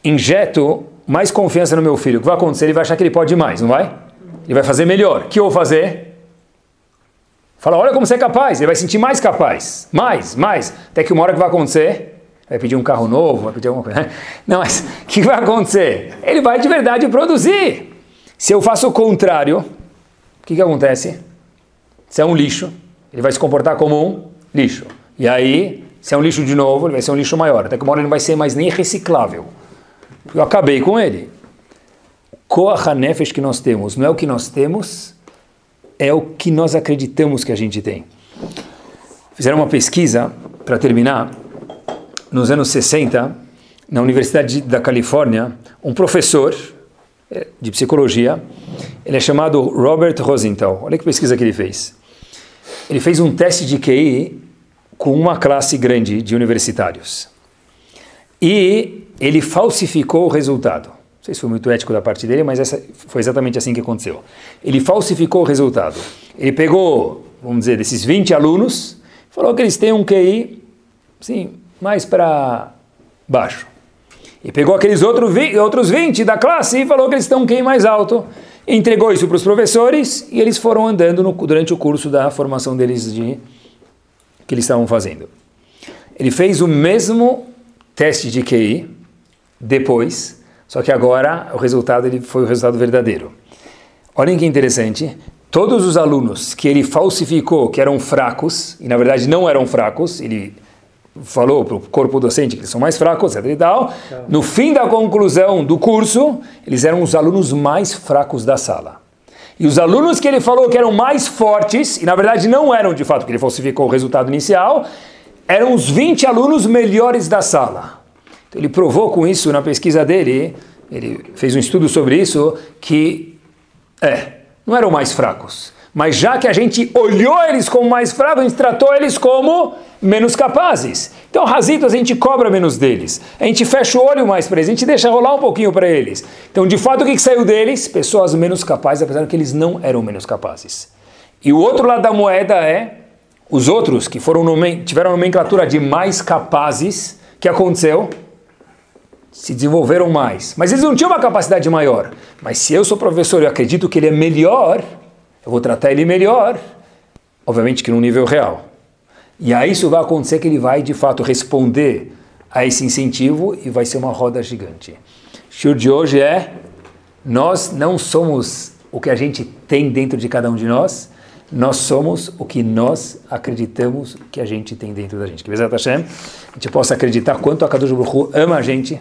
injeto mais confiança no meu filho, o que vai acontecer? Ele vai achar que ele pode mais, não vai? Ele vai fazer melhor. O que eu vou fazer? Fala, olha como você é capaz. Ele vai sentir mais capaz. Mais. Até que uma hora que vai acontecer... Vai pedir um carro novo, vai pedir alguma coisa. Não, mas o que vai acontecer? Ele vai de verdade produzir. Se eu faço o contrário, o que acontece? Se é um lixo, ele vai se comportar como um lixo. E aí, se é um lixo de novo, ele vai ser um lixo maior. Até que uma hora ele não vai ser mais nem reciclável. Eu acabei com ele. Koach HaNefesh que nós temos, não é o que nós temos, é o que nós acreditamos que a gente tem. Fizeram uma pesquisa, para terminar, nos anos 60, na Universidade da Califórnia, um professor de psicologia, ele é chamado Robert Rosenthal. Olha que pesquisa que ele fez. Ele fez um teste de QI com uma classe grande de universitários. E ele falsificou o resultado. Não sei se foi muito ético da parte dele, mas foi exatamente assim que aconteceu. Ele falsificou o resultado. Ele pegou, vamos dizer, desses 20 alunos, falou que eles têm um QI, sim, mais para baixo. E pegou aqueles outros 20 da classe e falou que eles estão um QI mais alto. Entregou isso para os professores e eles foram andando durante o curso da formação deles que eles estavam fazendo. Ele fez o mesmo teste de QI depois, só que agora o resultado foi o resultado verdadeiro. Olhem que interessante. Todos os alunos que ele falsificou que eram fracos, e na verdade não eram fracos, ele falou para o corpo docente que eles são mais fracos, etc. e tal. No fim da conclusão do curso, eles eram os alunos mais fracos da sala. E os alunos que ele falou que eram mais fortes, e na verdade não eram de fato, porque ele falsificou o resultado inicial, eram os 20 alunos melhores da sala. Então ele provou com isso na pesquisa dele, ele fez um estudo sobre isso, que não eram mais fracos. Mas já que a gente olhou eles como mais fracos, a gente tratou eles como menos capazes. Então, razitos, a gente cobra menos deles. A gente fecha o olho mais para eles, a gente deixa rolar um pouquinho para eles. Então, de fato, o que saiu deles? Pessoas menos capazes, apesar de que eles não eram menos capazes. E o outro lado da moeda é, os outros que tiveram nomenclatura de mais capazes, o que aconteceu? Se desenvolveram mais. Mas eles não tinham uma capacidade maior. Mas se eu sou professor e eu acredito que ele é melhor, eu vou tratar ele melhor, obviamente que num nível real. E aí isso vai acontecer que ele vai, de fato, responder a esse incentivo e vai ser uma roda gigante. O shiur de hoje é, nós não somos o que a gente tem dentro de cada um de nós, nós somos o que nós acreditamos que a gente tem dentro da gente. Que Bezat Hashem, a gente possa acreditar quanto a Kadosh Baruch Hu ama a gente,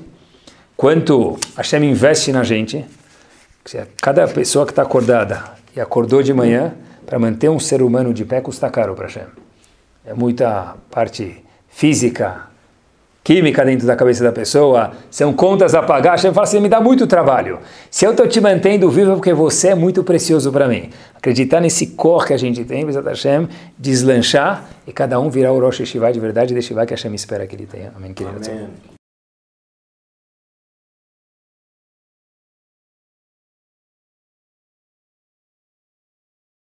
quanto Hashem investe na gente, que cada pessoa que está acordada e acordou de manhã, para manter um ser humano de pé, custa caro para Hashem. É muita parte física, química dentro da cabeça da pessoa, são contas a pagar. Hashem fala assim, me dá muito trabalho. Se eu estou te mantendo vivo é porque você é muito precioso para mim. Acreditar nesse cor que a gente tem, Bezat Hashem, deslanchar e cada um virar o Rosh Hashivá de verdade, de Hashivá que Hashem espera que ele tenha. Amém, querido. Amém.